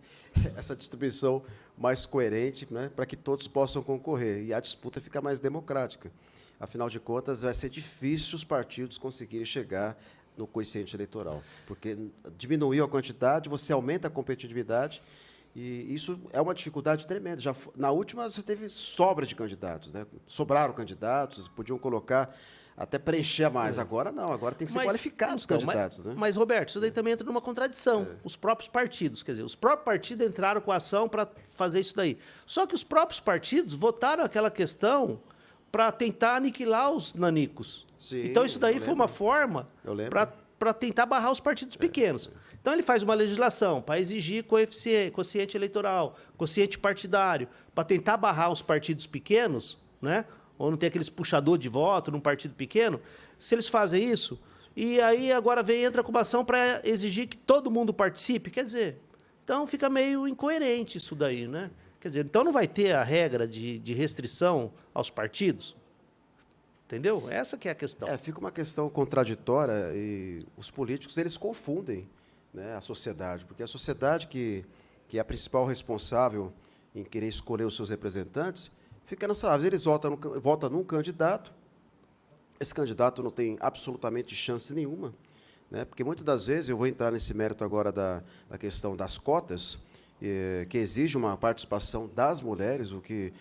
essa distribuição mais coerente, né? Para que todos possam concorrer e a disputa fica mais democrática. Afinal de contas, vai ser difícil os partidos conseguirem chegar no quociente eleitoral, porque diminuiu a quantidade, você aumenta a competitividade, e isso é uma dificuldade tremenda. Já, na última, você teve sobra de candidatos, né? Sobraram candidatos, podiam colocar, até preencher mais. Agora não, agora tem que ser qualificados os candidatos. Né? Mas, Roberto, isso daí também entra numa contradição. Os próprios partidos, quer dizer, os próprios partidos entraram com a ação para fazer isso daí. Só que os próprios partidos votaram aquela questão para tentar aniquilar os nanicos. Sim, então, isso daí foi uma forma para tentar barrar os partidos pequenos. Então, ele faz uma legislação para exigir quociente eleitoral, quociente partidário, para tentar barrar os partidos pequenos, né? Ou não tem aqueles puxador de voto num partido pequeno. Se eles fazem isso, e aí agora entra com uma ação para exigir que todo mundo participe, quer dizer, então fica meio incoerente isso daí, né? Quer dizer, então não vai ter a regra de restrição aos partidos? Entendeu? Essa que é a questão. Fica uma questão contraditória e os políticos eles confundem, né, a sociedade, porque a sociedade que é a principal responsável em querer escolher os seus representantes, fica nessa. Às vezes eles votam num candidato, esse candidato não tem absolutamente chance nenhuma, né, porque muitas das vezes, eu vou entrar nesse mérito agora da questão das cotas, que exige uma participação das mulheres, o que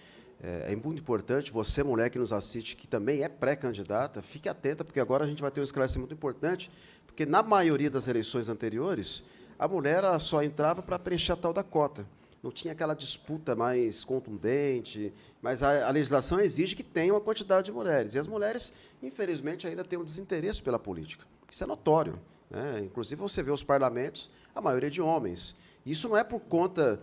é muito importante. Você, mulher que nos assiste, que também é pré-candidata, fique atenta, porque agora a gente vai ter um esclarecimento muito importante, porque na maioria das eleições anteriores, a mulher ela só entrava para preencher a tal da cota. Não tinha aquela disputa mais contundente, mas a legislação exige que tenha uma quantidade de mulheres. E as mulheres, infelizmente, ainda têm um desinteresse pela política. Isso é notório, né? Inclusive, você vê os parlamentos, a maioria de homens. Isso não é por conta...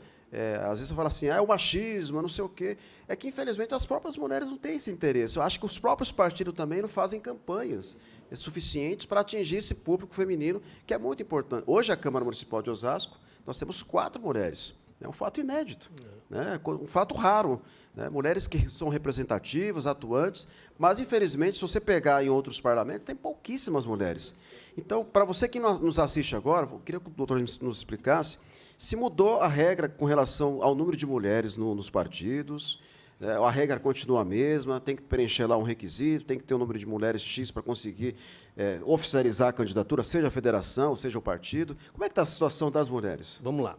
às vezes eu falo assim, é o machismo, não sei o quê. É que, infelizmente, as próprias mulheres não têm esse interesse. Eu acho que os próprios partidos também não fazem campanhas suficientes para atingir esse público feminino, que é muito importante. Hoje, a Câmara Municipal de Osasco, nós temos 4 mulheres. É um fato inédito, né? Um fato raro. Né? Mulheres que são representativas, atuantes, mas, infelizmente, se você pegar em outros parlamentos, tem pouquíssimas mulheres. Então, para você que nos assiste agora, eu queria que o doutor nos explicasse se mudou a regra com relação ao número de mulheres nos partidos, a regra continua a mesma, tem que preencher lá um requisito, tem que ter um número de mulheres X para conseguir oficializar a candidatura, seja a federação, seja o partido. Como é que está a situação das mulheres? Vamos lá.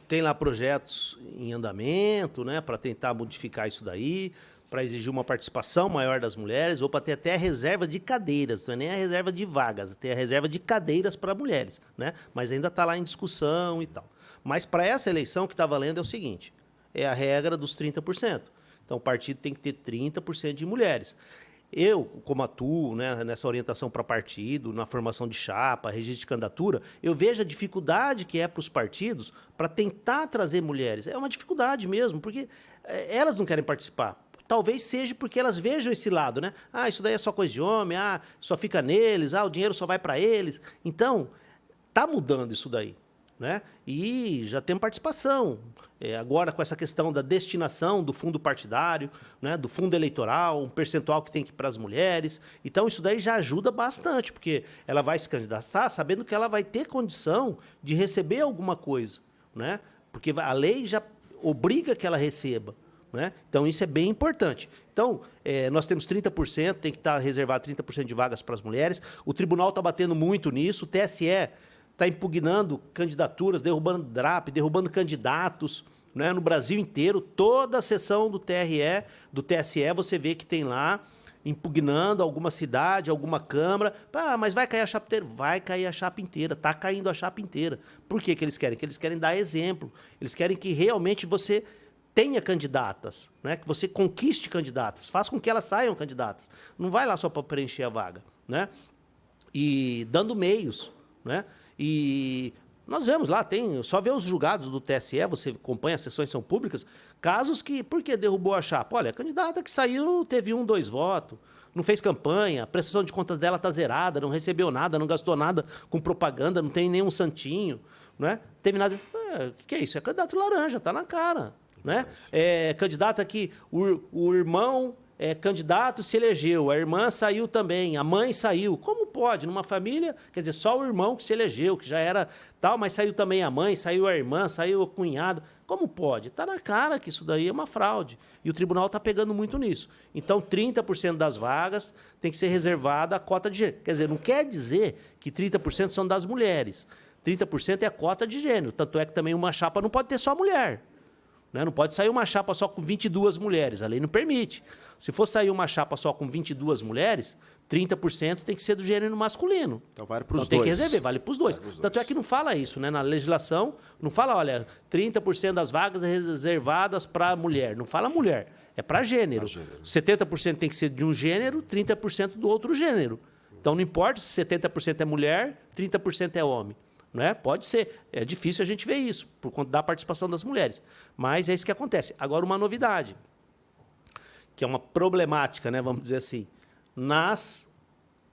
Tem lá projetos em andamento, né, para tentar modificar isso daí, para exigir uma participação maior das mulheres, ou para ter até a reserva de cadeiras, não é nem a reserva de vagas, tem a reserva de cadeiras para mulheres, né? Mas ainda está lá em discussão e tal. Mas para essa eleição, o que está valendo é o seguinte, é a regra dos 30%. Então, o partido tem que ter 30% de mulheres. Eu, como atuo, né, nessa orientação para partido, na formação de chapa, registro de candidatura, eu vejo a dificuldade que é para os partidos para tentar trazer mulheres. É uma dificuldade mesmo, porque elas não querem participar. Talvez seja porque elas vejam esse lado, né? Ah, isso daí é só coisa de homem, só fica neles, o dinheiro só vai para eles. Então, está mudando isso daí, né? E já tem participação. Agora, com essa questão da destinação do fundo partidário, né, do fundo eleitoral, um percentual que tem que ir para as mulheres. Então, isso daí já ajuda bastante, porque ela vai se candidatar sabendo que ela vai ter condição de receber alguma coisa, né? Porque a lei já obriga que ela receba. Né? Então, isso é bem importante. Então, nós temos 30%, tem que estar reservado 30% de vagas para as mulheres. O tribunal está batendo muito nisso, o TSE está impugnando candidaturas, derrubando DRAP, derrubando candidatos, né? No Brasil inteiro. Toda a sessão do TSE, você vê que tem lá impugnando alguma cidade, alguma Câmara. Mas vai cair a chapa inteira? Vai cair a chapa inteira, está caindo a chapa inteira. Por que eles querem? Porque eles querem dar exemplo. Eles querem que realmente você tenha candidatas, né? Que você conquiste candidatas, faça com que elas saiam candidatas. Não vai lá só para preencher a vaga, né? E dando meios, né? E nós vemos lá, só ver os julgados do TSE, você acompanha, as sessões são públicas, casos que, por que derrubou a chapa? Olha, a candidata que saiu teve 1, 2 votos, não fez campanha, a prestação de contas dela está zerada, não recebeu nada, não gastou nada com propaganda, não tem nenhum santinho, né? Teve nada. O que é isso? É candidato laranja, está na cara. Né? Candidata que o irmão candidato se elegeu, a irmã saiu também, a mãe saiu. Como pode? Numa família, quer dizer, só o irmão que se elegeu, que já era tal, mas saiu também a mãe, saiu a irmã, saiu o cunhado. Como pode? Está na cara que isso daí é uma fraude. E o tribunal está pegando muito nisso. Então, 30% das vagas tem que ser reservada à cota de gênero. Quer dizer, não quer dizer que 30% são das mulheres. 30% é a cota de gênero. Tanto é que também uma chapa não pode ter só mulher. Né? Não pode sair uma chapa só com 22 mulheres, a lei não permite. Se for sair uma chapa só com 22 mulheres, 30% tem que ser do gênero masculino. Então vale para os dois. Tem que reservar, vale para os dois. Tanto é que não fala isso, né? Na legislação, não fala, olha, 30% das vagas reservadas para mulher. Não fala mulher, é para gênero. 70% tem que ser de um gênero, 30% do outro gênero. Então não importa se 70% é mulher, 30% é homem. Né? Pode ser. É difícil a gente ver isso, por conta da participação das mulheres. Mas é isso que acontece. Agora, uma novidade, que é uma problemática, né, vamos dizer assim. Nas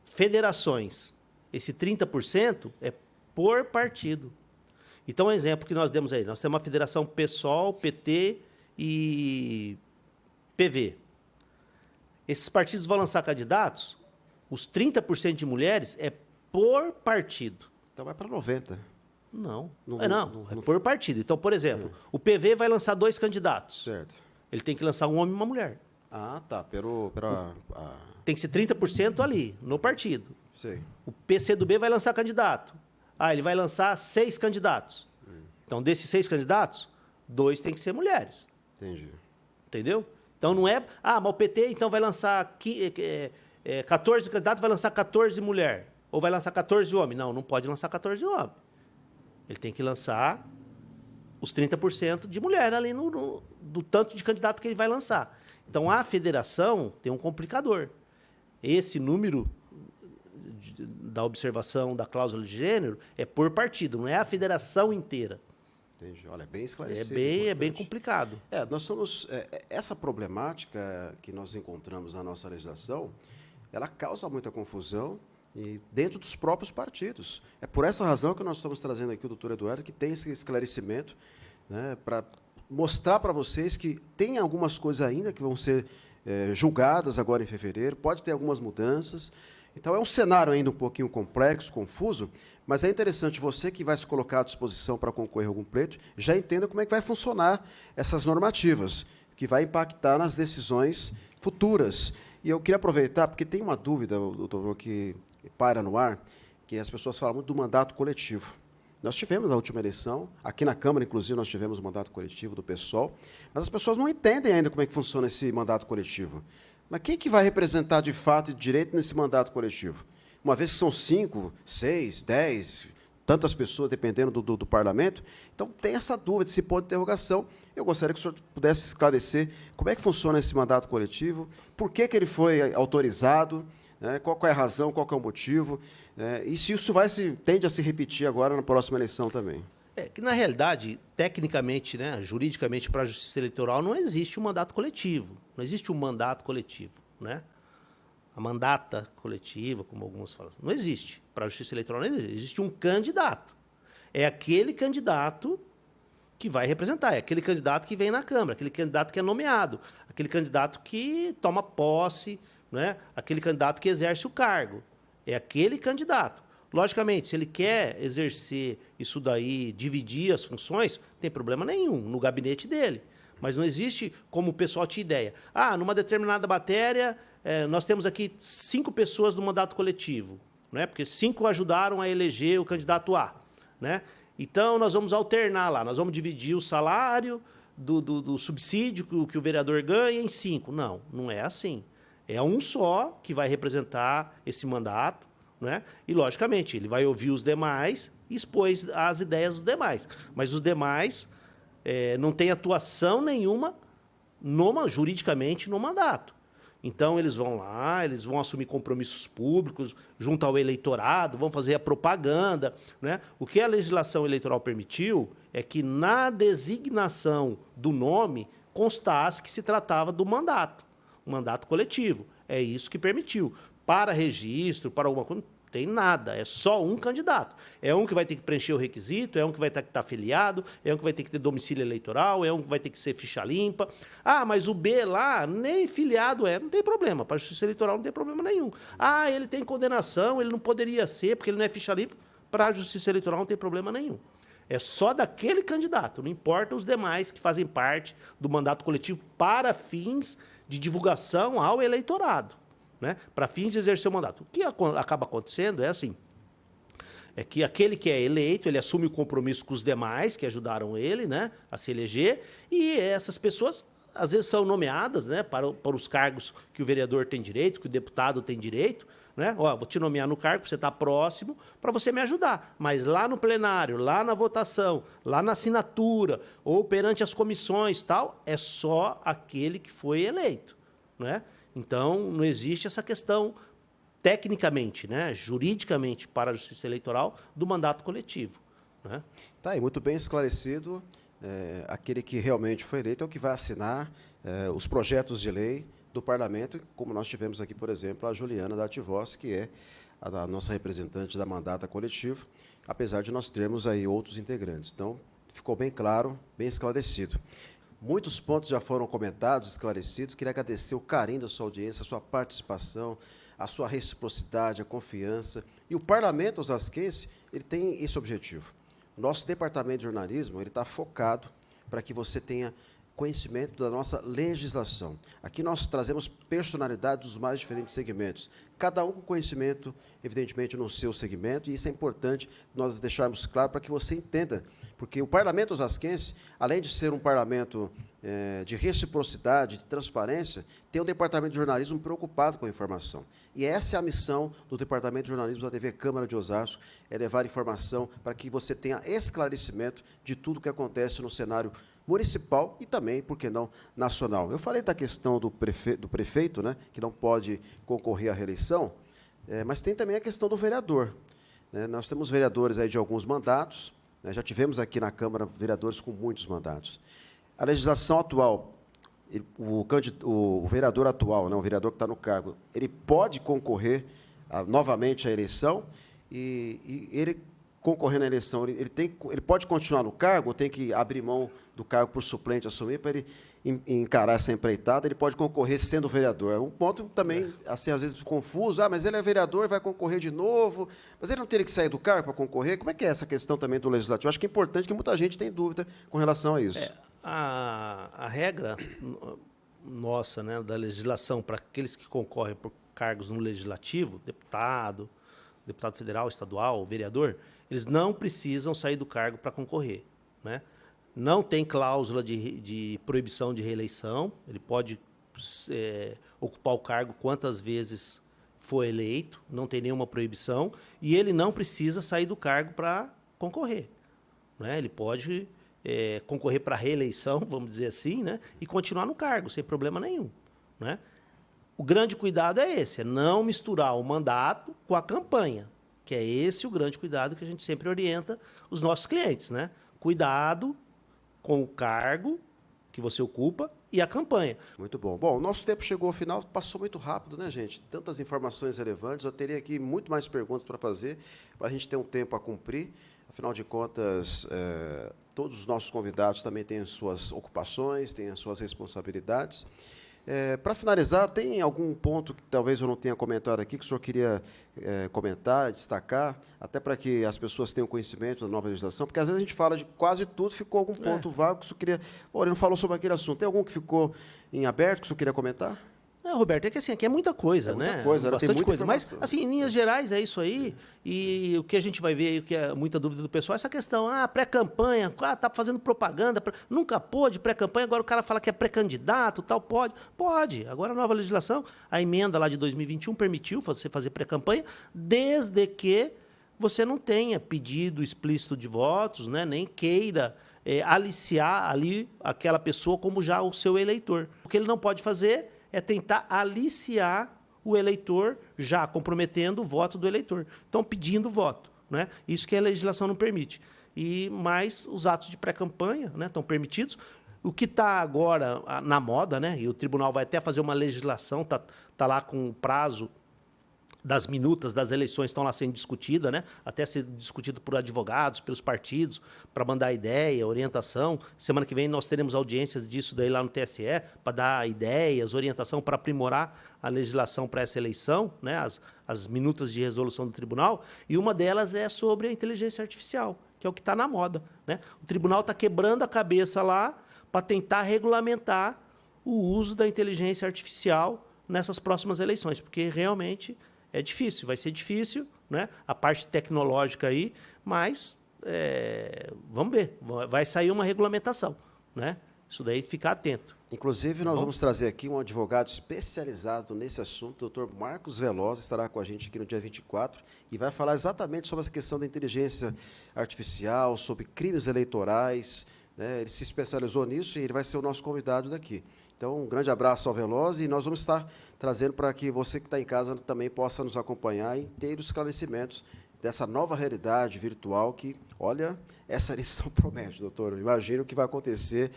federações, esse 30% é por partido. Então, um exemplo que nós demos aí. Nós temos uma federação PSOL, PT e PV. Esses partidos vão lançar candidatos, os 30% de mulheres é por partido. Então vai para 90. Não. É por partido. Então, por exemplo, o PV vai lançar 2 candidatos. Certo. Ele tem que lançar um homem e uma mulher. Ah, tá. Tem que ser 30% ali, no partido. Sei. O PCdoB vai lançar candidato. Ele vai lançar 6 candidatos. Então, desses 6 candidatos, 2 têm que ser mulheres. Entendi. Entendeu? Então, não é... mas o PT, então, vai lançar 14 candidatos, vai lançar 14 mulheres. Ou vai lançar 14 homens. Não pode lançar 14 homens. Ele tem que lançar os 30% de mulher ali do tanto de candidato que ele vai lançar. Então, a federação tem um complicador. Esse número da observação da cláusula de gênero é por partido, não é a federação inteira. Entendi. Olha, bem esclarecido. É bem complicado. Nós somos... essa problemática que nós encontramos na nossa legislação, ela causa muita confusão e dentro dos próprios partidos. É por essa razão que nós estamos trazendo aqui o doutor Eduardo, que tem esse esclarecimento, né, para mostrar para vocês que tem algumas coisas ainda que vão ser julgadas agora em fevereiro, pode ter algumas mudanças. Então, é um cenário ainda um pouquinho complexo, confuso, mas é interessante você que vai se colocar à disposição para concorrer a algum pleito, já entenda como é que vai funcionar essas normativas, que vai impactar nas decisões futuras. E eu queria aproveitar, porque tem uma dúvida, doutor, que paira no ar, que as pessoas falam muito do mandato coletivo. Nós tivemos na última eleição, aqui na Câmara, inclusive, nós tivemos o mandato coletivo do PSOL, mas as pessoas não entendem ainda como é que funciona esse mandato coletivo. Mas quem que vai representar de fato e de direito nesse mandato coletivo? Uma vez que são 5, 6, 10, tantas pessoas, dependendo do parlamento, então tem essa dúvida, esse ponto de interrogação. Eu gostaria que o senhor pudesse esclarecer como é que funciona esse mandato coletivo, por que ele foi autorizado, né, qual é a razão, qual é o motivo, e se isso tende a se repetir agora na próxima eleição também. Que, na realidade, tecnicamente, né, juridicamente, para a Justiça Eleitoral, não existe um mandato coletivo. Não existe um mandato coletivo. Né? A mandata coletiva, como alguns falam, não existe. Para a Justiça Eleitoral não existe. Existe um candidato. É aquele candidato que vai representar, é aquele candidato que vem na Câmara, aquele candidato que é nomeado, aquele candidato que toma posse, né? Aquele candidato que exerce o cargo. É aquele candidato. Logicamente, se ele quer exercer isso daí, dividir as funções, não tem problema nenhum no gabinete dele. Mas não existe como o pessoal tinha ideia. Numa determinada matéria, nós temos aqui 5 pessoas do mandato coletivo, né? Porque 5 ajudaram a eleger o candidato A. Né? Então, nós vamos alternar lá, nós vamos dividir o salário do subsídio que o vereador ganha em 5. Não é assim. É um só que vai representar esse mandato, né? E, logicamente, ele vai ouvir os demais e expor as ideias dos demais. Mas os demais não têm atuação nenhuma juridicamente no mandato. Então, eles vão lá, eles vão assumir compromissos públicos junto ao eleitorado, vão fazer a propaganda. Né? O que a legislação eleitoral permitiu é que, na designação do nome, constasse que se tratava do mandato. Um mandato coletivo. É isso que permitiu. Para registro, para alguma coisa, não tem nada. É só um candidato. É um que vai ter que preencher o requisito, é um que vai ter que estar afiliado, é um que vai ter que ter domicílio eleitoral, é um que vai ter que ser ficha limpa. Mas o B lá, nem filiado é. Não tem problema. Para a Justiça Eleitoral não tem problema nenhum. Ele tem condenação, ele não poderia ser, porque ele não é ficha limpa. Para a Justiça Eleitoral não tem problema nenhum. É só daquele candidato. Não importa os demais que fazem parte do mandato coletivo para fins de divulgação ao eleitorado, né? Para fins de exercer o mandato. O que acaba acontecendo é assim, é que aquele que é eleito, ele assume o compromisso com os demais que ajudaram ele, né, a se eleger, e essas pessoas, às vezes, são nomeadas, né, para os cargos que o vereador tem direito, que o deputado tem direito, né? Vou te nomear no cargo, você está próximo, para você me ajudar. Mas lá no plenário, lá na votação, lá na assinatura, ou perante as comissões, tal, é só aquele que foi eleito. Né? Então, não existe essa questão, tecnicamente, né, juridicamente, para a Justiça Eleitoral, do mandato coletivo. Né? Tá aí, muito bem esclarecido. Aquele que realmente foi eleito é o que vai assinar os projetos de lei do Parlamento, como nós tivemos aqui, por exemplo, a Juliana da Ativoz, que é a nossa representante da mandata coletivo, apesar de nós termos aí outros integrantes. Então, ficou bem claro, bem esclarecido. Muitos pontos já foram comentados, esclarecidos. Queria agradecer o carinho da sua audiência, a sua participação, a sua reciprocidade, a confiança. E o Parlamento osasquense, ele tem esse objetivo. O nosso departamento de jornalismo, ele está focado para que você tenha conhecimento da nossa legislação. Aqui nós trazemos personalidades dos mais diferentes segmentos, cada um com conhecimento, evidentemente, no seu segmento, e isso é importante nós deixarmos claro para que você entenda, porque o Parlamento osasquense, além de ser um parlamento de reciprocidade, de transparência, tem um departamento de jornalismo preocupado com a informação. E essa é a missão do Departamento de Jornalismo da TV Câmara de Osasco, é levar informação para que você tenha esclarecimento de tudo o que acontece no cenário municipal e também, por que não, nacional. Eu falei da questão do prefeito, né, que não pode concorrer à reeleição, mas tem também a questão do vereador. Né? Nós temos vereadores aí de alguns mandatos, né, já tivemos aqui na Câmara vereadores com muitos mandatos. A legislação atual, o vereador atual, né, o vereador que está no cargo, ele pode concorrer novamente à eleição e ele concorrendo à eleição, ele pode continuar no cargo, ou tem que abrir mão do cargo para o suplente assumir, para ele encarar essa empreitada, ele pode concorrer sendo vereador. É um ponto também, assim, às vezes, confuso. Mas ele é vereador, vai concorrer de novo, mas ele não teria que sair do cargo para concorrer? Como é que é essa questão também do legislativo? Acho que é importante, que muita gente tem dúvida com relação a isso. A regra nossa, né, da legislação para aqueles que concorrem por cargos no legislativo, deputado federal, estadual, vereador, eles não precisam sair do cargo para concorrer, né? Não tem cláusula de proibição de reeleição, ele pode ocupar o cargo quantas vezes for eleito, não tem nenhuma proibição, e ele não precisa sair do cargo para concorrer, né? Ele pode concorrer para reeleição, vamos dizer assim, né? E continuar no cargo, sem problema nenhum, né? O grande cuidado é esse, é não misturar o mandato com a campanha, que é esse o grande cuidado que a gente sempre orienta os nossos clientes, né? Cuidado com o cargo que você ocupa e a campanha. Muito bom. Bom, o nosso tempo chegou ao final, passou muito rápido, né, gente? Tantas informações relevantes, eu teria aqui muito mais perguntas para fazer, mas a gente tem um tempo a cumprir. Afinal de contas, todos os nossos convidados também têm as suas ocupações, têm as suas responsabilidades. Para finalizar, tem algum ponto que talvez eu não tenha comentado aqui, que o senhor queria comentar, destacar, até para que as pessoas tenham conhecimento da nova legislação? Porque, às vezes, a gente fala de quase tudo, ficou algum ponto vago que o senhor queria... Pô, ele não falou sobre aquele assunto. Tem algum que ficou em aberto que o senhor queria comentar? Roberto, é que assim, aqui é muita coisa, né? Muita coisa, bastante tem muita coisa. Mas, informação. assim, em linhas gerais, é isso aí. E o que a gente vai ver aí, o que é muita dúvida do pessoal, é essa questão, pré-campanha, tá fazendo propaganda, nunca pôde pré-campanha, agora o cara fala que é pré-candidato, tal, pode. Pode. Agora a nova legislação, a emenda lá de 2021 permitiu você fazer pré-campanha, desde que você não tenha pedido explícito de votos, né? Nem queira aliciar ali aquela pessoa como já o seu eleitor. O que ele não pode fazer é tentar aliciar o eleitor, já comprometendo o voto do eleitor. Então, pedindo voto, né? Isso que a legislação não permite. Mas os atos de pré-campanha, né, estão permitidos. O que está agora na moda, né, e o tribunal vai até fazer uma legislação, tá lá com o prazo das minutas das eleições, estão lá sendo discutidas, né? Até ser discutido por advogados, pelos partidos, para mandar ideia, orientação. Semana que vem nós teremos audiências disso daí lá no TSE, para dar ideias, orientação, para aprimorar a legislação para essa eleição, né? As minutas de resolução do tribunal, e uma delas é sobre a inteligência artificial, que é o que está na moda, né? O tribunal está quebrando a cabeça lá para tentar regulamentar o uso da inteligência artificial nessas próximas eleições, porque realmente é difícil, vai ser difícil, né? A parte tecnológica aí, mas vamos ver, vai sair uma regulamentação, né? Isso daí, ficar atento. Inclusive, nós vamos trazer aqui um advogado especializado nesse assunto, o Dr. Marcos Veloz, estará com a gente aqui no dia 24 e vai falar exatamente sobre essa questão da inteligência artificial, sobre crimes eleitorais, né? Ele se especializou nisso e ele vai ser o nosso convidado daqui. Então, um grande abraço ao Veloz e nós vamos estar trazendo para que você que está em casa também possa nos acompanhar e ter os esclarecimentos dessa nova realidade virtual que, olha, essa eleição promete, doutor. Imagino o que vai acontecer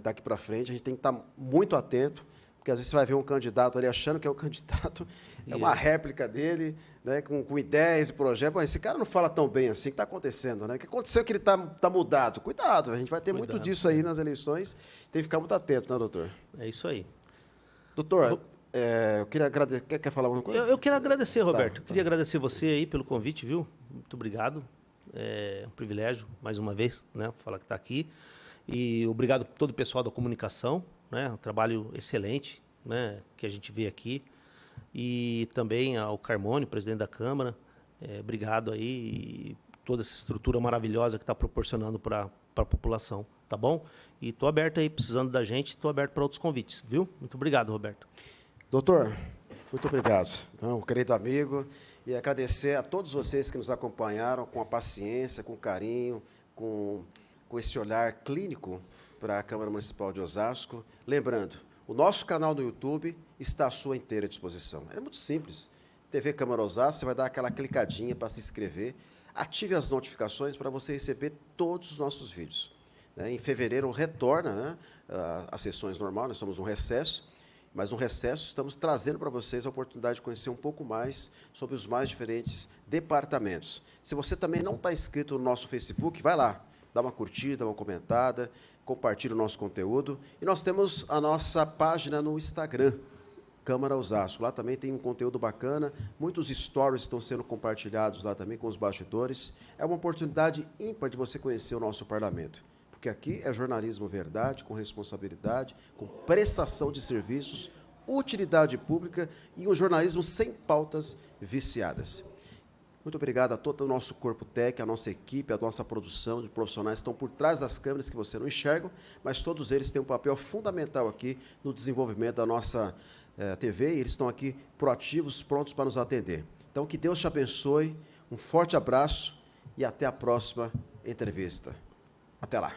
daqui para frente. A gente tem que estar muito atento, porque às vezes você vai ver um candidato ali achando que é o candidato, é uma réplica dele, né, com ideias e projetos. Mas esse cara não fala tão bem assim, o que está acontecendo? Né? O que aconteceu que ele está mudado? Cuidado, a gente vai ter muito disso aí nas eleições, tem que ficar muito atento, né, doutor? É isso aí. Doutor, eu queria agradecer. Quer falar alguma coisa? Eu quero agradecer, Roberto. Queria agradecer você aí pelo convite, viu? Muito obrigado. É um privilégio, mais uma vez, né, falar que está aqui. E obrigado a todo o pessoal da comunicação, né? Um trabalho excelente, né? Que a gente vê aqui. E também ao Carmone, presidente da Câmara. Obrigado aí. E toda essa estrutura maravilhosa que está proporcionando para a população, tá bom? E estou aberto aí, precisando da gente, estou aberto para outros convites, viu? Muito obrigado, Roberto. Doutor, muito obrigado, então, querido amigo, e agradecer a todos vocês que nos acompanharam com a paciência, com carinho, com esse olhar clínico para a Câmara Municipal de Osasco. Lembrando, o nosso canal no YouTube está à sua inteira disposição. É muito simples. TV Câmara Osasco, você vai dar aquela clicadinha para se inscrever, ative as notificações para você receber todos os nossos vídeos. Em fevereiro retorna, né, as sessões normais, nós estamos no recesso, mas no recesso estamos trazendo para vocês a oportunidade de conhecer um pouco mais sobre os mais diferentes departamentos. Se você também não está inscrito no nosso Facebook, vai lá, dá uma curtida, dá uma comentada, compartilha o nosso conteúdo. E nós temos a nossa página no Instagram, Câmara Osasco. Lá também tem um conteúdo bacana, muitos stories estão sendo compartilhados lá também com os bastidores. É uma oportunidade ímpar de você conhecer o nosso parlamento. Porque aqui é jornalismo verdade, com responsabilidade, com prestação de serviços, utilidade pública e um jornalismo sem pautas viciadas. Muito obrigado a todo o nosso corpo técnico, a nossa equipe, a nossa produção de profissionais que estão por trás das câmeras que você não enxerga, mas todos eles têm um papel fundamental aqui no desenvolvimento da nossa TV, e eles estão aqui proativos, prontos para nos atender. Então, que Deus te abençoe, um forte abraço e até a próxima entrevista. Até lá.